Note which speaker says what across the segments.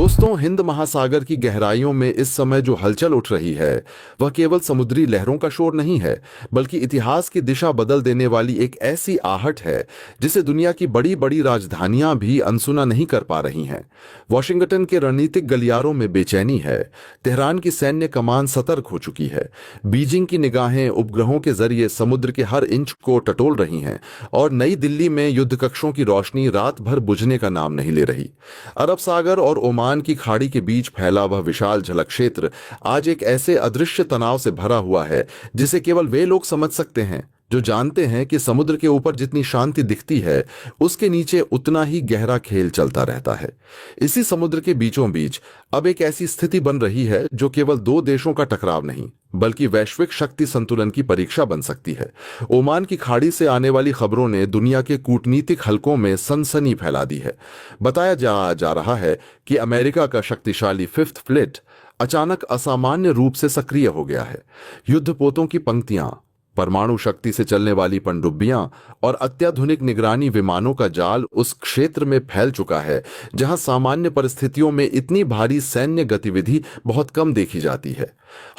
Speaker 1: दोस्तों, हिंद महासागर की गहराइयों में इस समय जो हलचल उठ रही है वह केवल समुद्री लहरों का शोर नहीं है, बल्कि इतिहास की दिशा बदल देने वाली एक ऐसी आहट है जिसे दुनिया की बड़ी बड़ी राजधानियां भी अनसुना नहीं कर पा रही हैं। वॉशिंगटन के रणनीतिक गलियारों में बेचैनी है, तेहरान की सैन्य कमान सतर्क हो चुकी है, बीजिंग की निगाहें उपग्रहों के जरिए समुद्र के हर इंच को टटोल रही हैं और नई दिल्ली में युद्ध कक्षों की रोशनी रात भर बुझने का नाम नहीं ले रही। अरब सागर और ओमान की खाड़ी के बीच फैला वह विशाल जल क्षेत्र आज एक ऐसे अदृश्य तनाव से भरा हुआ है जिसे केवल वे लोग समझ सकते हैं जो जानते हैं कि समुद्र के ऊपर जितनी शांति दिखती है उसके नीचे उतना ही गहरा खेल चलता रहता है। इसी समुद्र के बीचों बीच अब एक ऐसी स्थिति बन रही है जो केवल दो देशों का टकराव नहीं बल्कि वैश्विक शक्ति संतुलन की परीक्षा बन सकती है। ओमान की खाड़ी से आने वाली खबरों ने दुनिया के कूटनीतिक हलकों में सनसनी फैला दी है। बताया जा रहा है कि अमेरिका का शक्तिशाली फिफ्थ फ्लीट अचानक असामान्य रूप से सक्रिय हो गया है। युद्धपोतों की पंक्तियां, परमाणु शक्ति से चलने वाली पनडुब्बियां और अत्याधुनिक निगरानी विमानों का जाल उस क्षेत्र में फैल चुका है जहां सामान्य परिस्थितियों में इतनी भारी सैन्य गतिविधि बहुत कम देखी जाती है।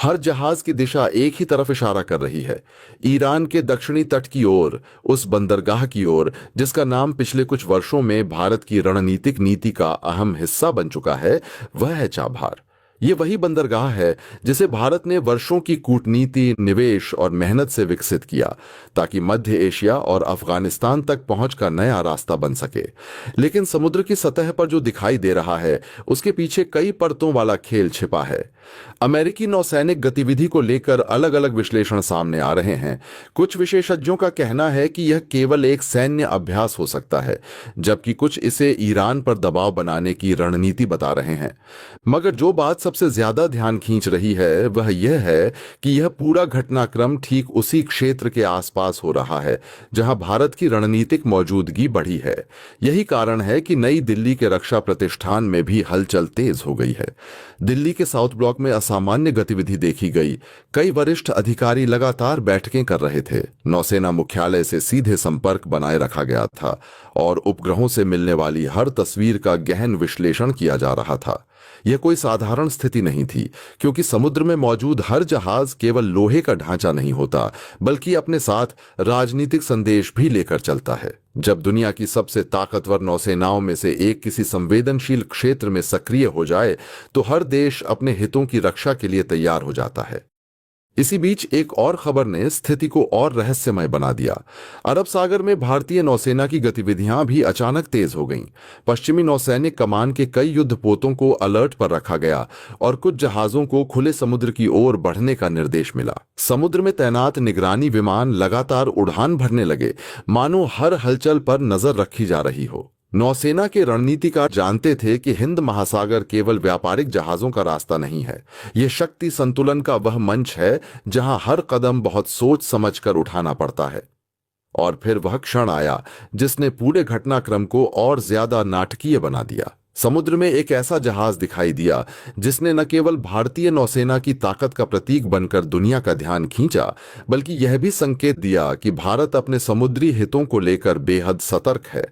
Speaker 1: हर जहाज की दिशा एक ही तरफ इशारा कर रही है, ईरान के दक्षिणी तट की ओर, उस बंदरगाह की ओर जिसका नाम पिछले कुछ वर्षों में भारत की रणनीतिक नीति का अहम हिस्सा बन चुका है, वह है चाबहार। ये वही बंदरगाह है जिसे भारत ने वर्षों की कूटनीति, निवेश और मेहनत से विकसित किया ताकि मध्य एशिया और अफगानिस्तान तक पहुंच का नया रास्ता बन सके। लेकिन समुद्र की सतह पर जो दिखाई दे रहा है उसके पीछे कई परतों वाला खेल छिपा है। अमेरिकी नौसैनिक गतिविधि को लेकर अलग अलग विश्लेषण सामने आ रहे हैं। कुछ विशेषज्ञों का कहना है कि यह केवल एक सैन्य अभ्यास हो सकता है, जबकि कुछ इसे ईरान पर दबाव बनाने की रणनीति बता रहे हैं। मगर जो बात सबसे ज्यादा ध्यान खींच रही है वह यह है कि यह पूरा घटनाक्रम ठीक उसी क्षेत्र के आसपास हो रहा है जहां भारत की रणनीतिक मौजूदगी बढ़ी है। यही कारण है कि नई दिल्ली के रक्षा प्रतिष्ठान में भी हलचल तेज हो गई है। दिल्ली के साउथ ब्लॉक में असामान्य गतिविधि देखी गई। कई वरिष्ठ अधिकारी लगातार बैठकें कर रहे थे। नौसेना मुख्यालय से सीधे संपर्क बनाए रखा गया था और उपग्रहों से मिलने वाली हर तस्वीर का गहन विश्लेषण किया जा रहा था। यह कोई साधारण स्थिति नहीं थी, क्योंकि समुद्र में मौजूद हर जहाज केवल लोहे का ढांचा नहीं होता बल्कि अपने साथ राजनीतिक संदेश भी लेकर चलता है। जब दुनिया की सबसे ताकतवर नौसेनाओं में से एक किसी संवेदनशील क्षेत्र में सक्रिय हो जाए तो हर देश अपने हितों की रक्षा के लिए तैयार हो जाता है। इसी बीच एक और खबर ने स्थिति को और रहस्यमय बना दिया। अरब सागर में भारतीय नौसेना की गतिविधियां भी अचानक तेज हो गईं। पश्चिमी नौसैनिक कमान के कई युद्धपोतों को अलर्ट पर रखा गया और कुछ जहाजों को खुले समुद्र की ओर बढ़ने का निर्देश मिला। समुद्र में तैनात निगरानी विमान लगातार उड़ान भरने लगे, मानो हर हलचल पर नजर रखी जा रही हो। नौसेना के रणनीतिकार जानते थे कि हिंद महासागर केवल व्यापारिक जहाजों का रास्ता नहीं है, यह शक्ति संतुलन का वह मंच है जहां हर कदम बहुत सोच समझकर उठाना पड़ता है। और फिर वह क्षण आया जिसने पूरे घटनाक्रम को और ज्यादा नाटकीय बना दिया। समुद्र में एक ऐसा जहाज दिखाई दिया जिसने न केवल भारतीय नौसेना की ताकत का प्रतीक बनकर दुनिया का ध्यान खींचा, बल्कि यह भी संकेत दिया कि भारत अपने समुद्री हितों को लेकर बेहद सतर्क है।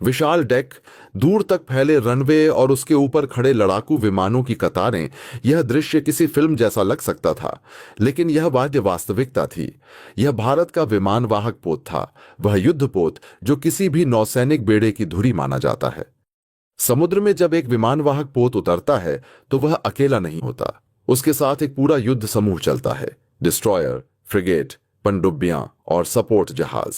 Speaker 1: विशाल डेक, दूर तक फैले रनवे और उसके ऊपर खड़े लड़ाकू विमानों की कतारें, यह दृश्य किसी फिल्म जैसा लग सकता था, लेकिन यह वाद्य वास्तविकता थी। यह भारत का विमानवाहक पोत था, वह युद्धपोत जो किसी भी नौसैनिक बेड़े की धुरी माना जाता है। समुद्र में जब एक विमानवाहक पोत उतरता है तो वह अकेला नहीं होता, उसके साथ एक पूरा युद्ध समूह चलता है। डिस्ट्रॉयर, फ्रिगेट, पनडुब्बियां और सपोर्ट जहाज।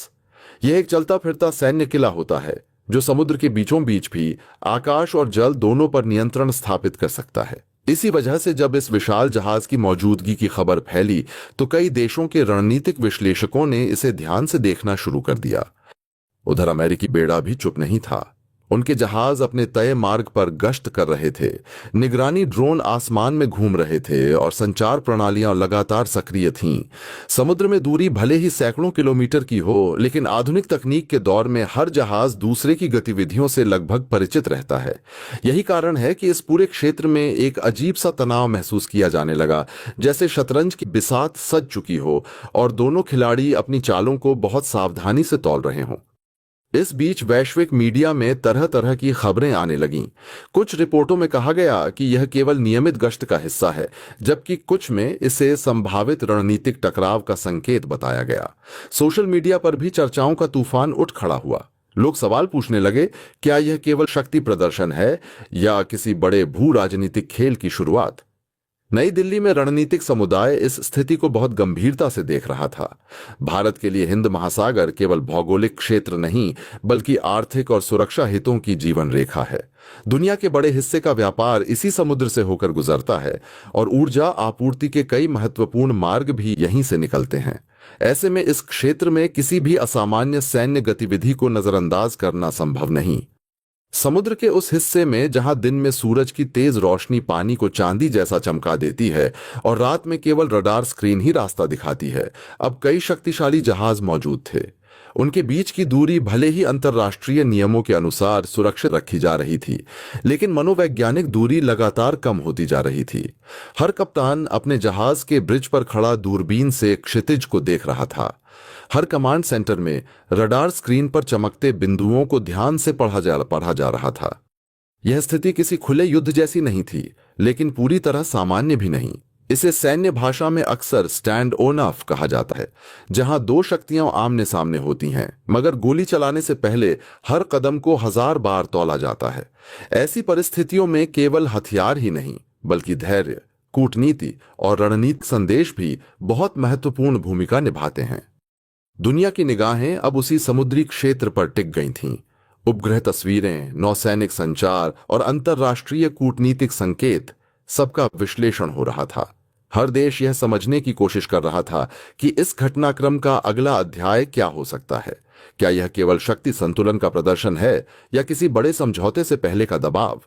Speaker 1: यह एक चलता फिरता सैन्य किला होता है जो समुद्र के बीचों बीच भी आकाश और जल दोनों पर नियंत्रण स्थापित कर सकता है। इसी वजह से जब इस विशाल जहाज की मौजूदगी की खबर फैली तो कई देशों के रणनीतिक विश्लेषकों ने इसे ध्यान से देखना शुरू कर दिया। उधर अमेरिकी बेड़ा भी चुप नहीं था। उनके जहाज अपने तय मार्ग पर गश्त कर रहे थे, निगरानी ड्रोन आसमान में घूम रहे थे और संचार प्रणालियां लगातार सक्रिय थीं। समुद्र में दूरी भले ही सैकड़ों किलोमीटर की हो, लेकिन आधुनिक तकनीक के दौर में हर जहाज दूसरे की गतिविधियों से लगभग परिचित रहता है। यही कारण है कि इस पूरे क्षेत्र में एक अजीब सा तनाव महसूस किया जाने लगा, जैसे शतरंज की बिसात सज चुकी हो और दोनों खिलाड़ी अपनी चालों को बहुत सावधानी से तौल रहे हों। इस बीच वैश्विक मीडिया में तरह तरह की खबरें आने लगीं। कुछ रिपोर्टों में कहा गया कि यह केवल नियमित गश्त का हिस्सा है, जबकि कुछ में इसे संभावित रणनीतिक टकराव का संकेत बताया गया। सोशल मीडिया पर भी चर्चाओं का तूफान उठ खड़ा हुआ। लोग सवाल पूछने लगे, क्या यह केवल शक्ति प्रदर्शन है या किसी बड़े भू राजनीतिक खेल की शुरुआत? नई दिल्ली में रणनीतिक समुदाय इस स्थिति को बहुत गंभीरता से देख रहा था। भारत के लिए हिंद महासागर केवल भौगोलिक क्षेत्र नहीं, बल्कि आर्थिक और सुरक्षा हितों की जीवन रेखा है। दुनिया के बड़े हिस्से का व्यापार इसी समुद्र से होकर गुजरता है और ऊर्जा आपूर्ति के कई महत्वपूर्ण मार्ग भी यहीं से निकलते हैं। ऐसे में इस क्षेत्र में किसी भी असामान्य सैन्य गतिविधि को नजरअंदाज करना संभव नहीं। समुद्र के उस हिस्से में जहां दिन में सूरज की तेज रोशनी पानी को चांदी जैसा चमका देती है और रात में केवल रडार स्क्रीन ही रास्ता दिखाती है, अब कई शक्तिशाली जहाज मौजूद थे। उनके बीच की दूरी भले ही अंतर्राष्ट्रीय नियमों के अनुसार सुरक्षित रखी जा रही थी, लेकिन मनोवैज्ञानिक दूरी लगातार कम होती जा रही थी। हर कप्तान अपने जहाज के ब्रिज पर खड़ा दूरबीन से क्षितिज को देख रहा था। हर कमांड सेंटर में रडार स्क्रीन पर चमकते बिंदुओं को ध्यान से पढ़ा जा रहा था। यह स्थिति किसी खुले युद्ध जैसी नहीं थी, लेकिन पूरी तरह सामान्य भी नहीं। इसे सैन्य भाषा में अक्सर स्टैंड ऑफ कहा जाता है, जहां दो शक्तियां आमने सामने होती हैं, मगर गोली चलाने से पहले हर कदम को 1000 बार तौला जाता है। ऐसी परिस्थितियों में केवल हथियार ही नहीं, बल्कि धैर्य, कूटनीति और रणनीतिक संदेश भी बहुत महत्वपूर्ण भूमिका निभाते हैं। दुनिया की निगाहें अब उसी समुद्री क्षेत्र पर टिक गई थीं। उपग्रह तस्वीरें, नौसैनिक संचार और अंतर्राष्ट्रीय कूटनीतिक संकेत, सबका विश्लेषण हो रहा था। हर देश यह समझने की कोशिश कर रहा था कि इस घटनाक्रम का अगला अध्याय क्या हो सकता है। क्या यह केवल शक्ति संतुलन का प्रदर्शन है या किसी बड़े समझौते से पहले का दबाव?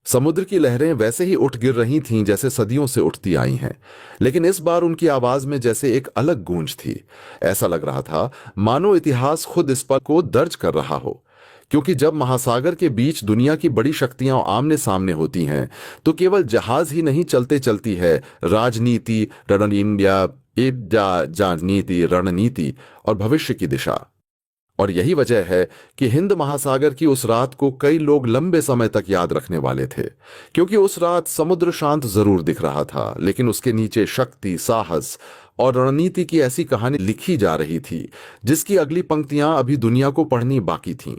Speaker 1: समुद्र की लहरें वैसे ही उठ गिर रही थीं जैसे सदियों से उठती आई हैं, लेकिन इस बार उनकी आवाज में जैसे एक अलग गूंज थी। ऐसा लग रहा था मानो इतिहास खुद इस पल को दर्ज कर रहा हो, क्योंकि जब महासागर के बीच दुनिया की बड़ी शक्तियां आमने सामने होती हैं, तो केवल जहाज ही नहीं चलते चलती है राजनीति, रणनीति और भविष्य की दिशा। और यही वजह है कि हिंद महासागर की उस रात को कई लोग लंबे समय तक याद रखने वाले थे, क्योंकि उस रात समुद्र शांत जरूर दिख रहा था, लेकिन उसके नीचे शक्ति, साहस और रणनीति की ऐसी कहानी लिखी जा रही थी जिसकी अगली पंक्तियां अभी दुनिया को पढ़नी बाकी थीं।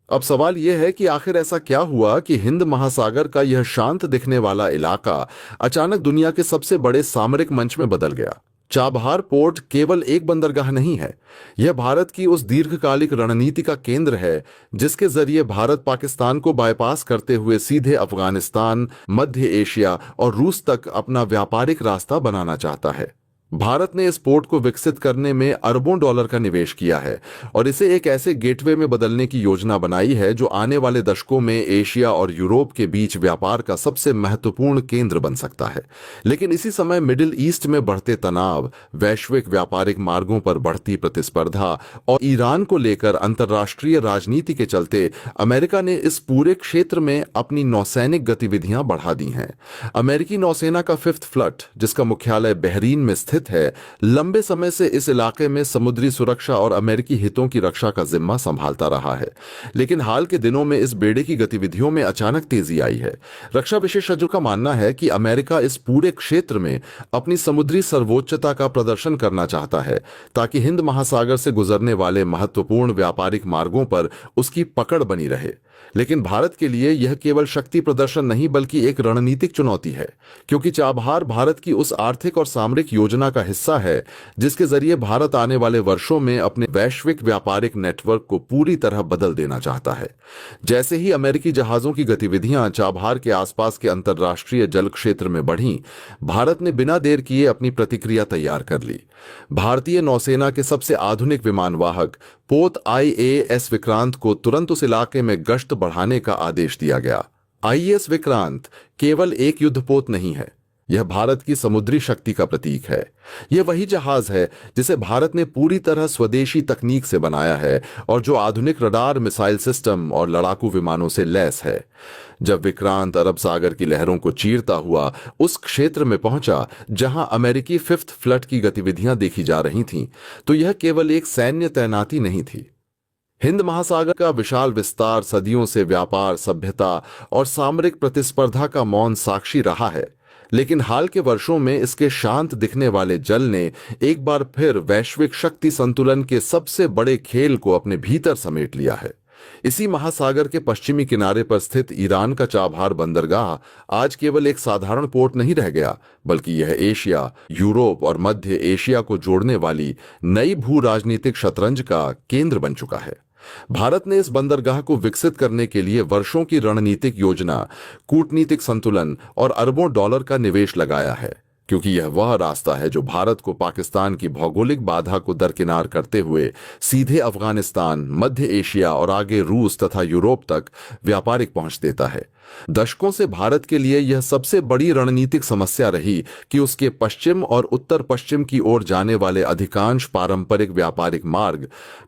Speaker 1: अब सवाल यह है कि आखिर ऐसा क्या हुआ कि हिंद महासागर का यह शांत दिखने वाला इलाका अचानक दुनिया के सबसे बड़े सामरिक मंच में बदल गया। चाबहार पोर्ट केवल एक बंदरगाह नहीं है, यह भारत की उस दीर्घकालिक रणनीति का केंद्र है जिसके जरिए भारत पाकिस्तान को बाईपास करते हुए सीधे अफगानिस्तान, मध्य एशिया और रूस तक अपना व्यापारिक रास्ता बनाना चाहता है। भारत ने इस पोर्ट को विकसित करने में अरबों डॉलर का निवेश किया है और इसे एक ऐसे गेटवे में बदलने की योजना बनाई है जो आने वाले दशकों में एशिया और यूरोप के बीच व्यापार का सबसे महत्वपूर्ण केंद्र बन सकता है। लेकिन इसी समय मिडिल ईस्ट में बढ़ते तनाव, वैश्विक व्यापारिक मार्गों पर बढ़ती प्रतिस्पर्धा और ईरान को लेकर अंतर्राष्ट्रीय राजनीति के चलते अमेरिका ने इस पूरे क्षेत्र में अपनी नौसैनिक गतिविधियां बढ़ा दी हैं। अमेरिकी नौसेना का 5th फ्लीट, जिसका मुख्यालय बहरीन में स्थित है, लंबे समय से इस इलाके में समुद्री सुरक्षा और अमेरिकी हितों की रक्षा का जिम्मा संभालता रहा है। लेकिन हाल के दिनों में इस बेड़े की गतिविधियों में अचानक तेजी आई है। रक्षा विशेषज्ञों का मानना है कि अमेरिका इस पूरे क्षेत्र में अपनी समुद्री सर्वोच्चता का प्रदर्शन करना चाहता है, ताकि हिंद महासागर से गुजरने वाले महत्वपूर्ण व्यापारिक मार्गों पर उसकी पकड़ बनी रहे। लेकिन भारत के लिए यह केवल शक्ति प्रदर्शन नहीं, बल्कि एक रणनीतिक चुनौती है, क्योंकि चाबहार भारत की उस आर्थिक और सामरिक योजना का हिस्सा है जिसके जरिए भारत आने वाले वर्षों में अपने वैश्विक व्यापारिक नेटवर्क को पूरी तरह बदल देना चाहता है। जैसे ही अमेरिकी जहाजों की गतिविधियां चाबहार के आसपास के अंतर्राष्ट्रीय जल क्षेत्र में बढ़ीं, भारत ने बिना देर किए अपनी प्रतिक्रिया तैयार कर ली। भारतीय नौसेना के सबसे आधुनिक विमान वाहक पोत IAS विक्रांत को तुरंत उस इलाके में गश्त बढ़ाने का आदेश दिया गया। IAS विक्रांत केवल एक युद्धपोत नहीं है, यह भारत की समुद्री शक्ति का प्रतीक है। यह वही जहाज है जिसे भारत ने पूरी तरह स्वदेशी तकनीक से बनाया है और जो आधुनिक रडार, मिसाइल सिस्टम और लड़ाकू विमानों से लैस है। जब विक्रांत अरब सागर की लहरों को चीरता हुआ उस क्षेत्र में पहुंचा जहां अमेरिकी 5th फ्लीट की गतिविधियां देखी जा रही थीं, तो यह केवल एक सैन्य तैनाती नहीं थी। हिंद महासागर का विशाल विस्तार सदियों से व्यापार, सभ्यता और सामरिक प्रतिस्पर्धा का मौन साक्षी रहा है। लेकिन हाल के वर्षों में इसके शांत दिखने वाले जल ने एक बार फिर वैश्विक शक्ति संतुलन के सबसे बड़े खेल को अपने भीतर समेट लिया है। इसी महासागर के पश्चिमी किनारे पर स्थित ईरान का चाबहार बंदरगाह आज केवल एक साधारण पोर्ट नहीं रह गया, बल्कि यह एशिया, यूरोप और मध्य एशिया को जोड़ने वाली नई भू राजनीतिक शतरंज का केंद्र बन चुका है। भारत ने इस बंदरगाह को विकसित करने के लिए वर्षों की रणनीतिक योजना, कूटनीतिक संतुलन और अरबों डॉलर का निवेश लगाया है, क्योंकि यह वह रास्ता है जो भारत को पाकिस्तान की भौगोलिक बाधा को दरकिनार करते हुए सीधे अफगानिस्तान, मध्य एशिया और आगे रूस तथा यूरोप तक व्यापारिक पहुंच देता है। दशकों से भारत के लिए यह सबसे बड़ी रणनीतिक समस्या रही कि उसके पश्चिम और उत्तर पश्चिम की ओर जाने वाले अधिकांश पारंपरिक व्यापारिक मार्ग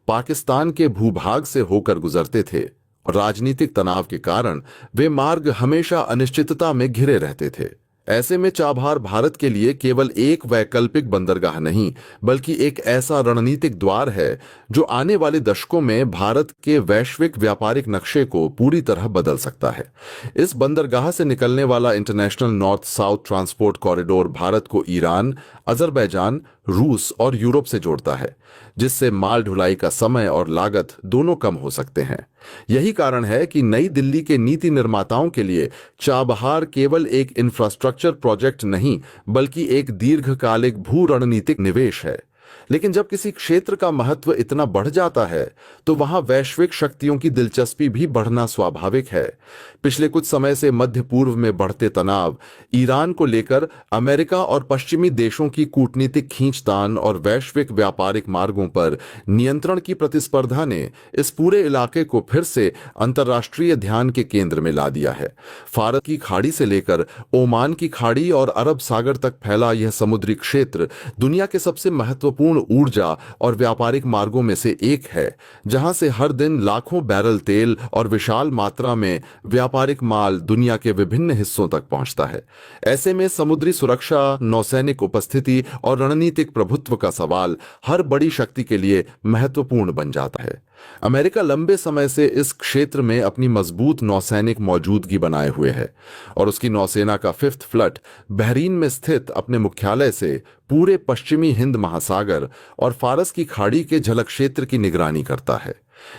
Speaker 1: पाकिस्तान के भूभाग से होकर गुजरते थे। राजनीतिक तनाव के कारण वे मार्ग हमेशा अनिश्चितता में घिरे रहते थे। ऐसे में चाबहार भारत के लिए केवल एक वैकल्पिक बंदरगाह नहीं, बल्कि एक ऐसा रणनीतिक द्वार है जो आने वाले दशकों में भारत के वैश्विक व्यापारिक नक्शे को पूरी तरह बदल सकता है। इस बंदरगाह से निकलने वाला international north south transport corridor Bharat को ईरान, अजरबैजान, रूस और यूरोप से जोड़ता है, जिससे माल ढुलाई का समय और लागत दोनों कम हो सकते हैं। यही कारण है कि नई दिल्ली के नीति निर्माताओं के लिए चाबहार केवल एक इंफ्रास्ट्रक्चर प्रोजेक्ट नहीं, बल्कि एक दीर्घकालिक भू रणनीतिक निवेश है। लेकिन जब किसी क्षेत्र का महत्व इतना बढ़ जाता है तो वहां वैश्विक शक्तियों की दिलचस्पी भी बढ़ना स्वाभाविक है। पिछले कुछ समय से मध्य पूर्व में बढ़ते तनाव, ईरान को लेकर अमेरिका और पश्चिमी देशों की कूटनीतिक खींचतान और वैश्विक व्यापारिक मार्गों पर नियंत्रण की प्रतिस्पर्धा ने इस पूरे इलाके को फिर से अंतर्राष्ट्रीय ध्यान के केंद्र में ला दिया है। फारस की खाड़ी से लेकर ओमान की खाड़ी और अरब सागर तक फैला यह समुद्री क्षेत्र दुनिया के सबसे महत्वपूर्ण ऊर्जा और व्यापारिक मार्गों में से एक है, जहां से हर दिन लाखों बैरल तेल और विशाल मात्रा में व्यापारिक माल दुनिया के विभिन्न हिस्सों तक पहुंचता है। ऐसे में समुद्री सुरक्षा, नौसैनिक उपस्थिति और रणनीतिक प्रभुत्व का सवाल हर बड़ी शक्ति के लिए महत्वपूर्ण बन जाता है। अमेरिका लंबे समय से इस क्षेत्र में अपनी मजबूत नौसैनिक मौजूदगी बनाए हुए है और उसकी नौसेना का 5th फ्लीट बहरीन में स्थित अपने मुख्यालय से पूरे पश्चिमी हिंद महासागर और फारस की खाड़ी के जल क्षेत्र की निगरानी करता है।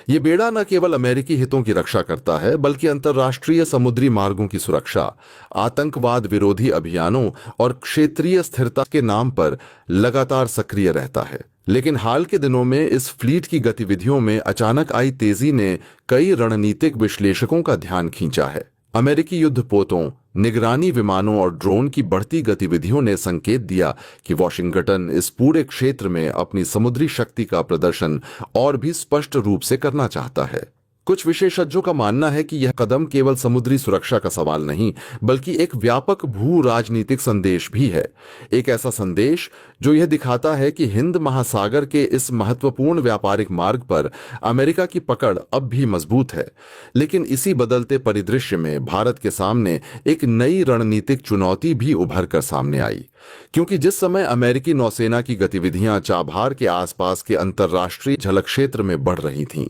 Speaker 1: ये बेड़ा न केवल अमेरिकी हितों की रक्षा करता है, बल्कि अंतर्राष्ट्रीय समुद्री मार्गों की सुरक्षा, आतंकवाद विरोधी अभियानों और क्षेत्रीय स्थिरता के नाम पर लगातार सक्रिय रहता है। लेकिन हाल के दिनों में इस फ्लीट की गतिविधियों में अचानक आई तेजी ने कई रणनीतिक विश्लेषकों का ध्यान खींचा है। अमेरिकी युद्धपोतों, निगरानी विमानों और ड्रोन की बढ़ती गतिविधियों ने संकेत दिया कि वॉशिंगटन इस पूरे क्षेत्र में अपनी समुद्री शक्ति का प्रदर्शन और भी स्पष्ट रूप से करना चाहता है। कुछ विशेषज्ञों का मानना है कि यह कदम केवल समुद्री सुरक्षा का सवाल नहीं, बल्कि एक व्यापक भू राजनीतिक संदेश भी है। एक ऐसा संदेश जो यह दिखाता है कि हिंद महासागर के इस महत्वपूर्ण व्यापारिक मार्ग पर अमेरिका की पकड़ अब भी मजबूत है। लेकिन इसी बदलते परिदृश्य में भारत के सामने एक नई रणनीतिक चुनौती भी उभर कर सामने आई, क्योंकि जिस समय अमेरिकी नौसेना की गतिविधियां चाबहार के आसपास के अंतर्राष्ट्रीय जल क्षेत्र में बढ़ रही थीं,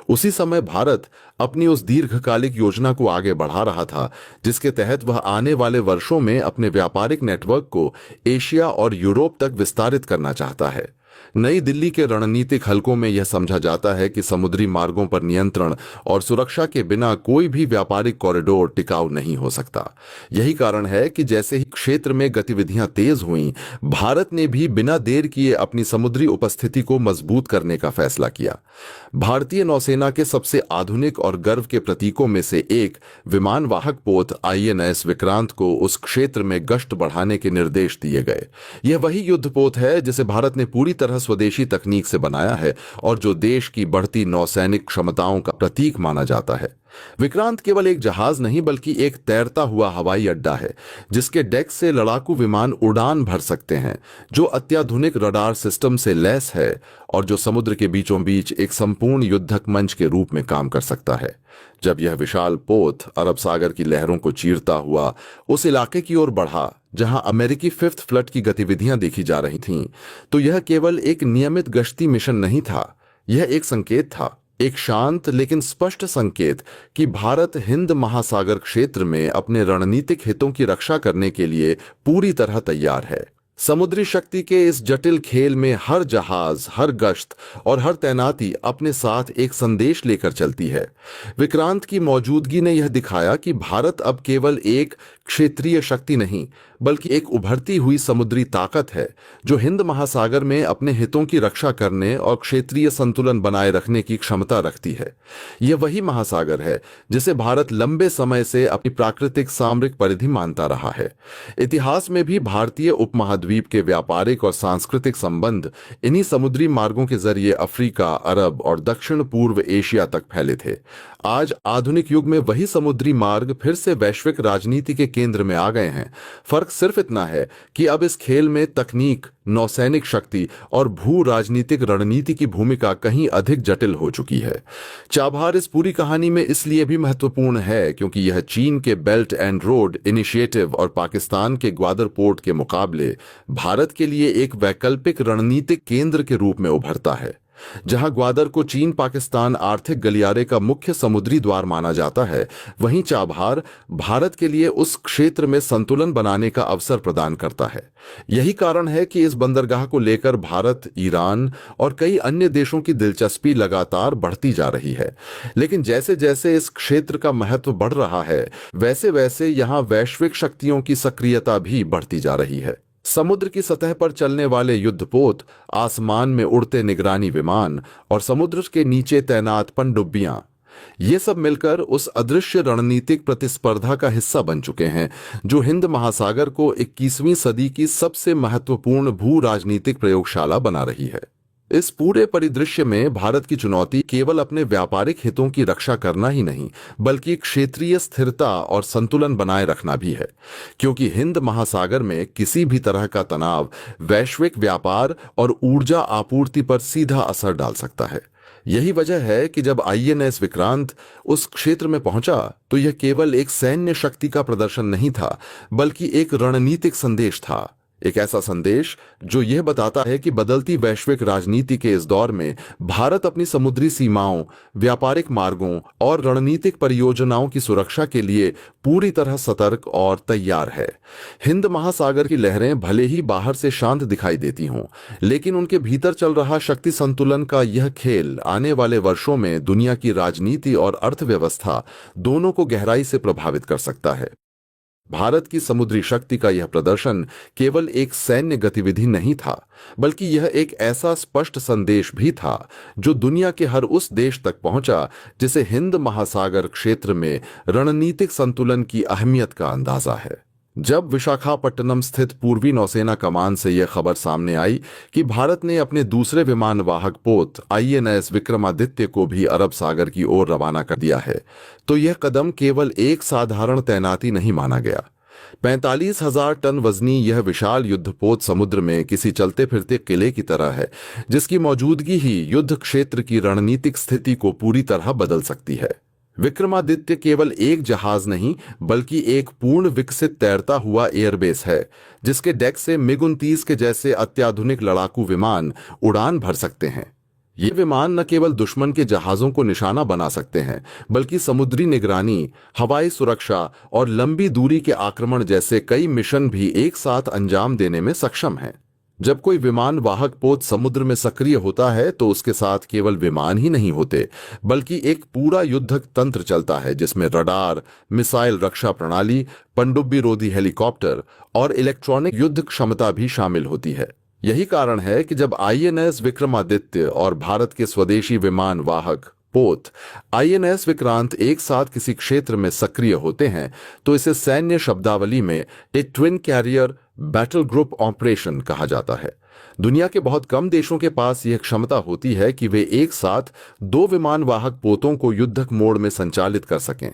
Speaker 1: उसी समय भारत अपनी उस दीर्घकालिक योजना को आगे बढ़ा रहा था, जिसके तहत वह आने वाले वर्षों में अपने व्यापारिक नेटवर्क को एशिया और यूरोप तक विस्तारित करना चाहता है। नई दिल्ली के रणनीतिक हलकों में यह समझा जाता है कि समुद्री मार्गों पर नियंत्रण और सुरक्षा के बिना कोई भी व्यापारिक कॉरिडोर टिकाऊ नहीं हो सकता। यही कारण है कि जैसे ही क्षेत्र में गतिविधियां तेज हुईं, भारत ने भी बिना देर किए अपनी समुद्री उपस्थिति को मजबूत करने का फैसला किया। भारतीय नौसेना के सबसे आधुनिक और गर्व के प्रतीकों में से एक विमानवाहक पोत INS विक्रांत को उस क्षेत्र में गश्त बढ़ाने के निर्देश दिए गए। यह वही युद्धपोत है जिसे भारत ने पूरी तरह स्वदेशी तकनीक से बनाया है और जो देश की बढ़ती नौसैनिक क्षमताओं का प्रतीक माना जाता है। विक्रांत केवल एक जहाज नहीं, बल्कि एक तैरता हुआ हवाई अड्डा है, जिसके डेक से लड़ाकू विमान उड़ान भर सकते हैं, जो अत्याधुनिक रडार सिस्टम से लैस है और जो समुद्र के बीचों बीच एक संपूर्ण युद्धक मंच के रूप में काम कर सकता है। जब यह विशाल पोत अरब सागर की लहरों को चीरता हुआ उस इलाके की ओर बढ़ा जहां अमेरिकी 5th फ्लीट की गतिविधियां देखी जा रही थीं, तो यह केवल एक नियमित गश्ती मिशन नहीं था, यह एक संकेत था। एक शांत लेकिन स्पष्ट संकेत कि भारत हिंद महासागर क्षेत्र में अपने रणनीतिक हितों की रक्षा करने के लिए पूरी तरह तैयार है। समुद्री शक्ति के इस जटिल खेल में हर जहाज, हर गश्त और हर तैनाती अपने साथ एक संदेश लेकर चलती है। विक्रांत की मौजूदगी ने यह दिखाया कि भारत अब केवल एक क्षेत्रीय शक्ति नहीं, बल्कि एक उभरती हुई समुद्री ताकत है जो हिंद महासागर में अपने हितों की रक्षा करने और क्षेत्रीय संतुलन बनाए रखने की क्षमता रखती है। यह वही महासागर है जिसे भारत लंबे समय से अपनी प्राकृतिक सामरिक परिधि मानता रहा है। इतिहास में भी भारतीय उपमहाद्वीप के व्यापारिक और सांस्कृतिक संबंध इन्हीं समुद्री मार्गों के जरिए अफ्रीका, अरब और दक्षिण पूर्व एशिया तक फैले थे। आज आधुनिक युग में वही समुद्री मार्ग फिर से वैश्विक राजनीति के केंद्र में आ गए हैं। फर्क सिर्फ इतना है कि अब इस खेल में तकनीक, नौसैनिक शक्ति और भू राजनीतिक रणनीति की भूमिका कहीं अधिक जटिल हो चुकी है। चाबहार इस पूरी कहानी में इसलिए भी महत्वपूर्ण है क्योंकि यह चीन के बेल्ट एंड रोड इनिशिएटिव और पाकिस्तान के ग्वादर पोर्ट के मुकाबले भारत के लिए एक वैकल्पिक रणनीतिक केंद्र के रूप में उभरता है। जहां ग्वादर को चीन पाकिस्तान आर्थिक गलियारे का मुख्य समुद्री द्वार माना जाता है, वहीं चाबहार भारत के लिए उस क्षेत्र में संतुलन बनाने का अवसर प्रदान करता है। यही कारण है कि इस बंदरगाह को लेकर भारत, ईरान और कई अन्य देशों की दिलचस्पी लगातार बढ़ती जा रही है। लेकिन जैसे जैसे इस क्षेत्र का महत्व बढ़ रहा है, वैसे वैसे यहां वैश्विक शक्तियों की सक्रियता भी बढ़ती जा रही है। समुद्र की सतह पर चलने वाले युद्धपोत, आसमान में उड़ते निगरानी विमान और समुद्र के नीचे तैनात पनडुब्बियां, ये सब मिलकर उस अदृश्य रणनीतिक प्रतिस्पर्धा का हिस्सा बन चुके हैं जो हिंद महासागर को 21वीं सदी की सबसे महत्वपूर्ण भू राजनीतिक प्रयोगशाला बना रही है। इस पूरे परिदृश्य में भारत की चुनौती केवल अपने व्यापारिक हितों की रक्षा करना ही नहीं, बल्कि क्षेत्रीय स्थिरता और संतुलन बनाए रखना भी है, क्योंकि हिंद महासागर में किसी भी तरह का तनाव वैश्विक व्यापार और ऊर्जा आपूर्ति पर सीधा असर डाल सकता है। यही वजह है कि जब आईएनएस विक्रांत उस क्षेत्र में पहुंचा तो यह केवल एक सैन्य शक्ति का प्रदर्शन नहीं था, बल्कि एक रणनीतिक संदेश था। एक ऐसा संदेश जो यह बताता है कि बदलती वैश्विक राजनीति के इस दौर में भारत अपनी समुद्री सीमाओं, व्यापारिक मार्गों और रणनीतिक परियोजनाओं की सुरक्षा के लिए पूरी तरह सतर्क और तैयार है। हिंद महासागर की लहरें भले ही बाहर से शांत दिखाई देती हों, लेकिन उनके भीतर चल रहा शक्ति संतुलन का यह खेल आने वाले वर्षों में दुनिया की राजनीति और अर्थव्यवस्था दोनों को गहराई से प्रभावित कर सकता है। भारत की समुद्री शक्ति का यह प्रदर्शन केवल एक सैन्य गतिविधि नहीं था, बल्कि यह एक ऐसा स्पष्ट संदेश भी था जो दुनिया के हर उस देश तक पहुंचा जिसे हिंद महासागर क्षेत्र में रणनीतिक संतुलन की अहमियत का अंदाजा है। जब विशाखापट्टनम स्थित पूर्वी नौसेना कमान से यह खबर सामने आई कि भारत ने अपने दूसरे विमान वाहक पोत आईएनएस विक्रमादित्य को भी अरब सागर की ओर रवाना कर दिया है, तो यह कदम केवल एक साधारण तैनाती नहीं माना गया। 45,000 टन वजनी यह विशाल युद्धपोत समुद्र में किसी चलते फिरते किले की तरह है, जिसकी मौजूदगी ही युद्ध क्षेत्र की रणनीतिक स्थिति को पूरी तरह बदल सकती है। विक्रमादित्य केवल एक जहाज नहीं, बल्कि एक पूर्ण विकसित तैरता हुआ एयरबेस है, जिसके डेक से मिग-29 के जैसे अत्याधुनिक लड़ाकू विमान उड़ान भर सकते हैं। ये विमान न केवल दुश्मन के जहाजों को निशाना बना सकते हैं, बल्कि समुद्री निगरानी, हवाई सुरक्षा और लंबी दूरी के आक्रमण जैसे कई मिशन भी एक साथ अंजाम देने में सक्षम हैं। जब कोई विमान वाहक पोत समुद्र में सक्रिय होता है तो उसके साथ केवल विमान ही नहीं होते, बल्कि एक पूरा युद्धक तंत्र चलता है जिसमें रडार, मिसाइल रक्षा प्रणाली, पनडुब्बी रोधी हेलीकॉप्टर और इलेक्ट्रॉनिक युद्ध क्षमता भी शामिल होती है। यही कारण है कि जब आईएनएस विक्रमादित्य और भारत के स्वदेशी विमान वाहक पोत आईएनएस विक्रांत एक साथ किसी क्षेत्र में सक्रिय होते हैं तो इसे सैन्य शब्दावली में एक twin carrier battle group operation कहा जाता है। दुनिया के बहुत कम देशों के पास यह क्षमता होती है कि वे एक साथ दो विमान वाहक पोतों को युद्धक मोड में संचालित कर सकें।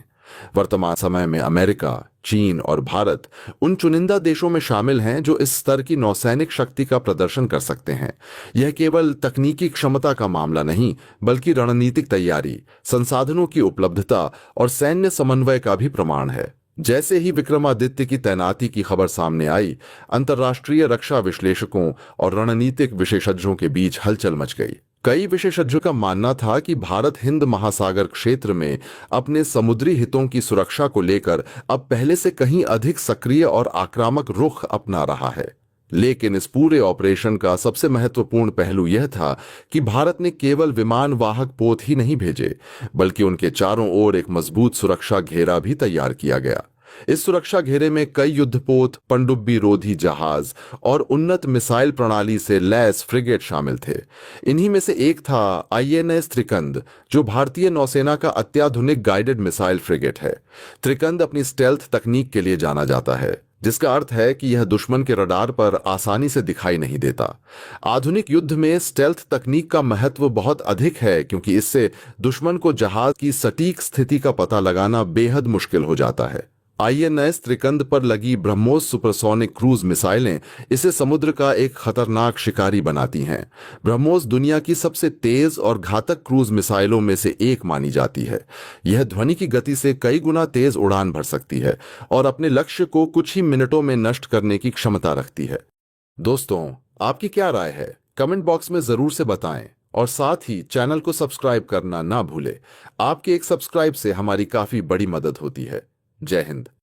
Speaker 1: वर्तमान समय में अमेरिका, चीन और भारत उन चुनिंदा देशों में शामिल हैं जो इस स्तर की नौसैनिक शक्ति का प्रदर्शन कर सकते हैं। यह केवल तकनीकी क्षमता का मामला नहीं, बल्कि रणनीतिक तैयारी, संसाधनों की उपलब्धता और सैन्य समन्वय का भी प्रमाण है। जैसे ही विक्रमादित्य की तैनाती की खबर सामने आई, अंतर्राष्ट्रीय रक्षा विश्लेषकों और रणनीतिक विशेषज्ञों के बीच हलचल मच गई। कई विशेषज्ञों का मानना था कि भारत हिंद महासागर क्षेत्र में अपने समुद्री हितों की सुरक्षा को लेकर अब पहले से कहीं अधिक सक्रिय और आक्रामक रुख अपना रहा है। लेकिन इस पूरे ऑपरेशन का सबसे महत्वपूर्ण पहलू यह था कि भारत ने केवल विमान वाहक पोत ही नहीं भेजे, बल्कि उनके चारों ओर एक मजबूत सुरक्षा घेरा भी तैयार किया गया। इस सुरक्षा घेरे में कई युद्धपोत, पनडुब्बी रोधी जहाज और उन्नत मिसाइल प्रणाली से लैस फ्रिगेट शामिल थे। इन्हीं में से एक था आईएनएस त्रिकंद, जो भारतीय नौसेना का अत्याधुनिक गाइडेड मिसाइल फ्रिगेट है। त्रिकंद अपनी स्टेल्थ तकनीक के लिए जाना जाता है, जिसका अर्थ है कि यह दुश्मन के रडार पर आसानी से दिखाई नहीं देता। आधुनिक युद्ध में स्टेल्थ तकनीक का महत्व बहुत अधिक है, क्योंकि इससे दुश्मन को जहाज की सटीक स्थिति का पता लगाना बेहद मुश्किल हो जाता है। आईएनएस त्रिकंद पर लगी ब्रह्मोस सुपरसोनिक क्रूज मिसाइलें इसे समुद्र का एक खतरनाक शिकारी बनाती हैं। ब्रह्मोस दुनिया की सबसे तेज और घातक क्रूज मिसाइलों में से एक मानी जाती है। यह ध्वनि की गति से कई गुना तेज उड़ान भर सकती है और अपने लक्ष्य को कुछ ही मिनटों में नष्ट करने की क्षमता रखती है। दोस्तों, आपकी क्या राय है? कमेंट बॉक्स में जरूर से बताएं और साथ ही चैनल को सब्सक्राइब करना ना भूलें। आपके एक सब्सक्राइब से हमारी काफी बड़ी मदद होती है। जय हिंद।